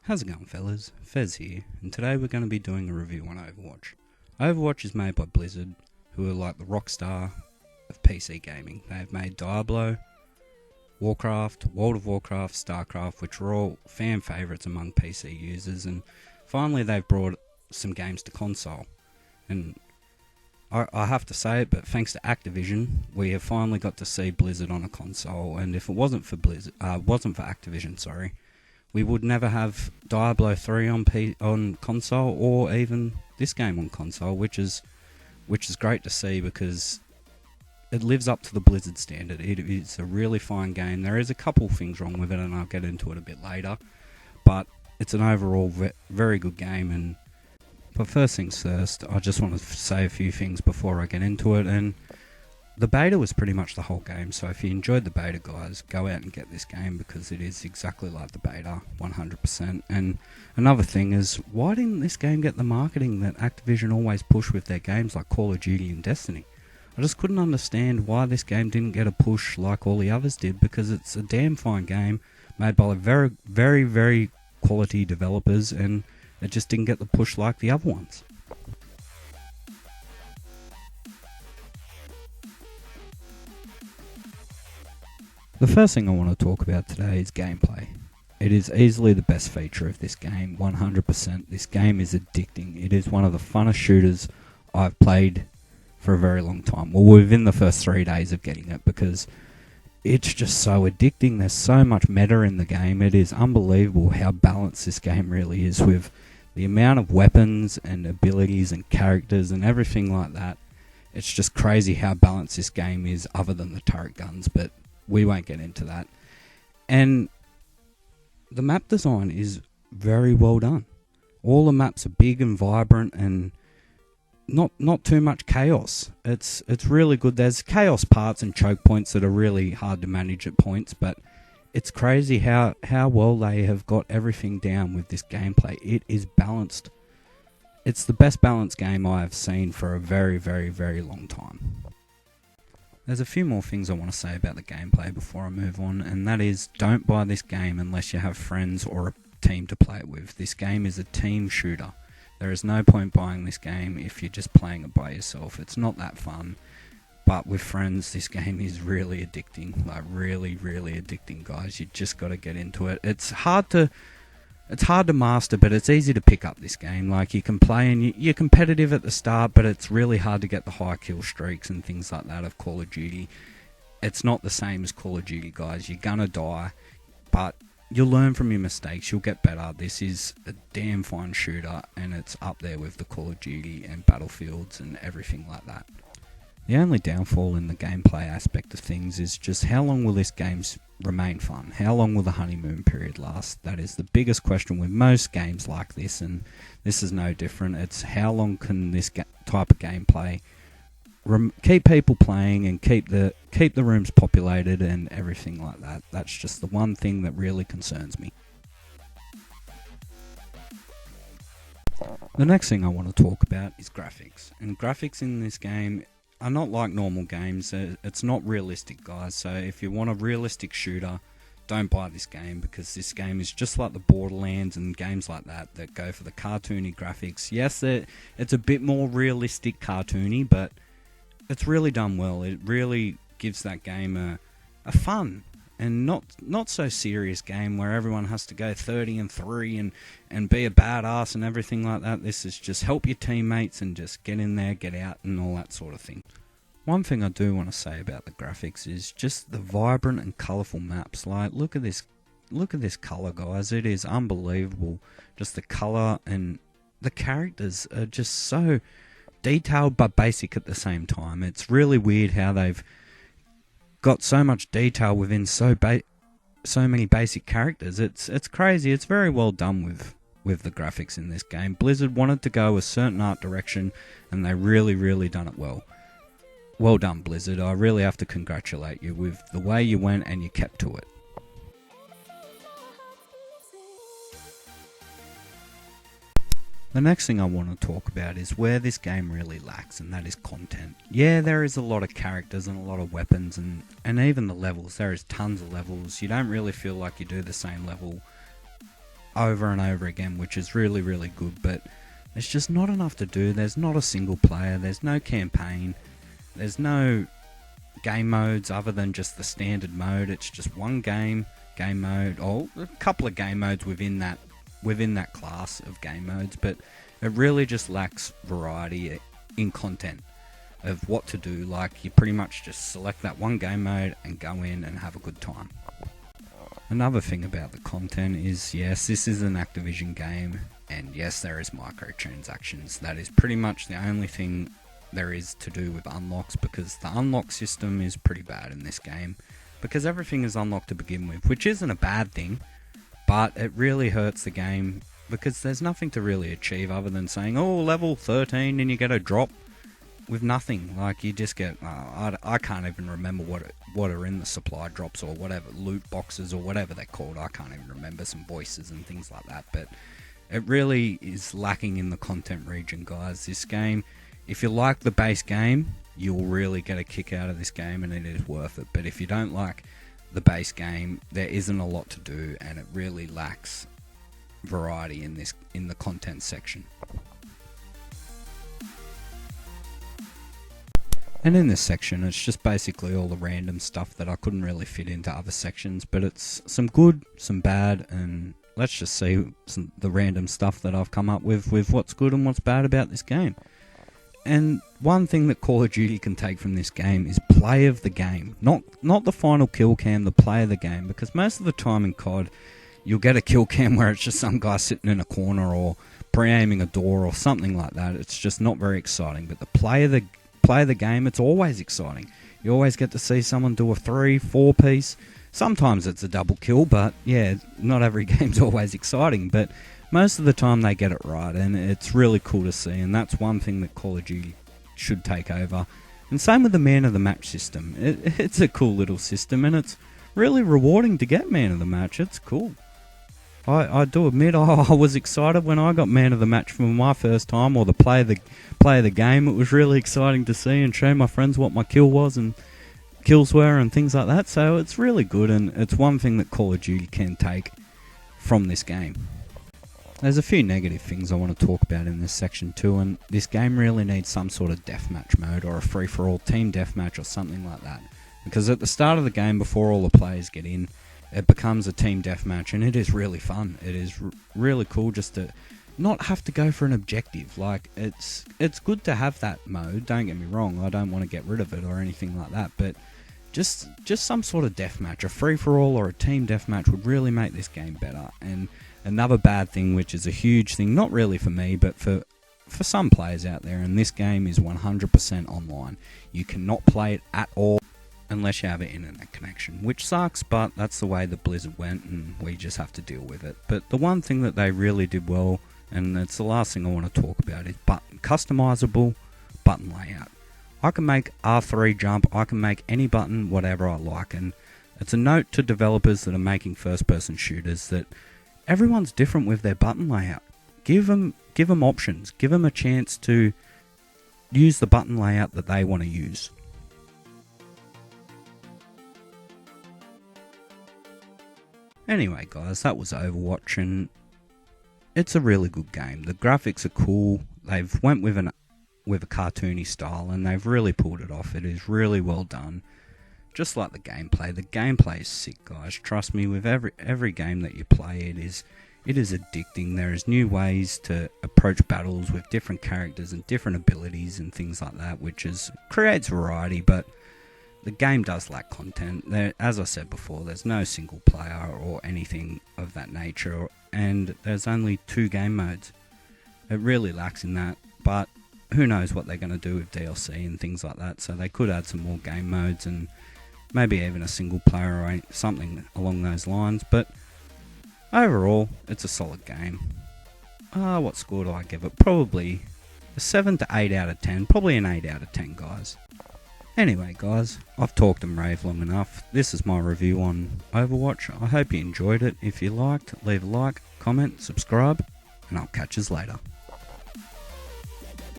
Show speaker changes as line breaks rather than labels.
How's it going, fellas? Fez here, and today we're going to be doing a review on Overwatch. Overwatch is made by Blizzard, who are like the rockstar of PC gaming. They have made Diablo, Warcraft, World of Warcraft, Starcraft, which are all fan favourites among PC users, and finally they've brought some games to console. And I have to say it, but thanks to Activision, we have finally got to see Blizzard on a console, and if it wasn't for Activision, we would never have Diablo 3 on console, or even this game on console, which is great to see because it lives up to the Blizzard standard. It's a really fine game. There is a couple things wrong with it, and I'll get into it a bit later, but it's an overall very good game. But first things first, I just want to say a few things before I get into it. And the beta was pretty much the whole game, so if you enjoyed the beta, guys, go out and get this game because it is exactly like the beta, 100%. And another thing is, why didn't this game get the marketing that Activision always push with their games like Call of Duty and Destiny? I just couldn't understand why this game didn't get a push like all the others did, because it's a damn fine game made by very, very, very quality developers, and it just didn't get the push like the other ones. The first thing I want to talk about today is gameplay. It is easily the best feature of this game, 100%. This game is addicting. It is one of the funnest shooters I've played for a very long time. Well, within the first 3 days of getting it, because it's just so addicting. There's so much meta in the game. It is unbelievable how balanced this game really is, with the amount of weapons and abilities and characters and everything like that. It's just crazy how balanced this game is, other than the turret guns, but we won't get into that. And the map design is very well done. All the maps are big and vibrant, and not too much chaos. It's really good. There's chaos parts and choke points that are really hard to manage at points, but it's crazy how well they have got everything down with this gameplay. It is balanced. It's the best balanced game I have seen for a very, very, very long time. There's a few more things I want to say about the gameplay before I move on, and that is, don't buy this game unless you have friends or a team to play it with. This game is a team shooter. There is no point buying this game if you're just playing it by yourself. It's not that fun. But with friends, this game is really addicting. Like, really, really addicting, guys. You just got to get into it. It's hard to master, but it's easy to pick up this game. Like, you can play and you're competitive at the start, but it's really hard to get the high kill streaks and things like that of Call of Duty. It's not the same as Call of Duty, guys. You're gonna die, but you'll learn from your mistakes. You'll get better. This is a damn fine shooter, and it's up there with the Call of Duty and Battlefields and everything like that. The only downfall in the gameplay aspect of things is just how long will this game remain fun? How long will the honeymoon period last? That is the biggest question with most games like this, and this is no different. It's how long can this type of gameplay keep people playing and keep the rooms populated and everything like that. That's just the one thing that really concerns me. The next thing I want to talk about is graphics. And graphics in this game are not like normal games. It's not realistic, guys. So if you want a realistic shooter, don't buy this game, because this game is just like the Borderlands and games like that go for the cartoony graphics. Yes, it's a bit more realistic cartoony, but it's really done well. It really gives that game a fun and not so serious game where everyone has to go 30-3 and be a badass and everything like that. This is just help your teammates and just get in there, get out, and all that sort of thing. One thing I do want to say about the graphics is just the vibrant and colourful maps. Like, look at this colour, guys. It is unbelievable. Just the colour, and the characters are just so detailed but basic at the same time. It's really weird how they've got so much detail within so many basic characters. It's crazy. It's very well done with the graphics in this game. Blizzard wanted to go a certain art direction, and they really, really done it well. Well done, Blizzard. I really have to congratulate you with the way you went, and you kept to it. The next thing I want to talk about is where this game really lacks, and that is content. Yeah, there is a lot of characters and a lot of weapons, and even the levels. There is tons of levels. You don't really feel like you do the same level over and over again, which is really, really good, but there's just not enough to do. There's not a single player, there's no campaign, there's no game modes other than just the standard mode. It's just one game mode, or a couple of game modes within that class of game modes, but it really just lacks variety in content of what to do. Like, you pretty much just select that one game mode and go in and have a good time. Another thing about the content is, yes, this is an Activision game, and yes, there is microtransactions. That is pretty much the only thing there is to do with unlocks, because the unlock system is pretty bad in this game, because everything is unlocked to begin with, which isn't a bad thing, but it really hurts the game, because there's nothing to really achieve other than saying, oh, level 13 and you get a drop, with nothing. Like, you just get, I can't even remember what are in the supply drops or whatever, loot boxes or whatever they're called. I can't even remember, some voices and things like that, but it really is lacking in the content region, guys. This game, if you like the base game, you'll really get a kick out of this game, and it is worth it. But if you don't like the base game, there isn't a lot to do, and it really lacks variety in the content section. And in this section, it's just basically all the random stuff that I couldn't really fit into other sections, but it's some good, some bad, and let's just see the random stuff that I've come up with what's good and what's bad about this game. And one thing that Call of Duty can take from this game is play of the game. Not the final kill cam, the play of the game, because most of the time in COD, you'll get a kill cam where it's just some guy sitting in a corner or pre-aiming a door or something like that. It's just not very exciting, but the play of the game, it's always exciting. You always get to see someone do a 3-4 piece. Sometimes it's a double kill, but yeah, not every game's always exciting, but most of the time they get it right, and it's really cool to see, and that's one thing that Call of Duty should take over. And same with the man of the match system. It's a cool little system, and it's really rewarding to get man of the match. It's cool. I do admit I was excited when I got man of the match for my first time, or the play of the game. It was really exciting to see and show my friends what my kill was and kills were and things like that. So it's really good, and it's one thing that Call of Duty can take from this game. There's a few negative things I want to talk about in this section too, and this game really needs some sort of deathmatch mode or a free-for-all team deathmatch or something like that. Because at the start of the game, before all the players get in, it becomes a team deathmatch, and it is really fun. It is really cool just to not have to go for an objective. Like, it's good to have that mode, don't get me wrong, I don't want to get rid of it or anything like that, but just some sort of deathmatch, a free-for-all or a team deathmatch would really make this game better. And another bad thing, which is a huge thing, not really for me, but for some players out there, and this game is 100% online. You cannot play it at all unless you have an internet connection, which sucks, but that's the way the Blizzard went, and we just have to deal with it. But the one thing that they really did well, and it's the last thing I want to talk about, is customizable button layout. I can make R3 jump, I can make any button whatever I like, and it's a note to developers that are making first-person shooters that everyone's different with their button layout. Give them options, give them a chance to use the button layout that they want to use. Anyway guys, that was Overwatch, and it's a really good game. The graphics are cool, they've went with a cartoony style, and they've really pulled it off. It is really well done. Just like the gameplay is sick, guys. Trust me, with every game that you play, it is addicting. There is new ways to approach battles with different characters and different abilities and things like that, which creates variety, but the game does lack content. As I said before, there's no single player or anything of that nature, and there's only 2 game modes. It really lacks in that, but who knows what they're going to do with DLC and things like that, so they could add some more game modes and maybe even a single player or something along those lines. But overall, it's a solid game. What score do I give it? Probably a 7 to 8 out of 10. Probably an 8 out of 10, guys. Anyway, guys, I've talked and raved long enough. This is my review on Overwatch. I hope you enjoyed it. If you liked, leave a like, comment, subscribe, and I'll catch you later.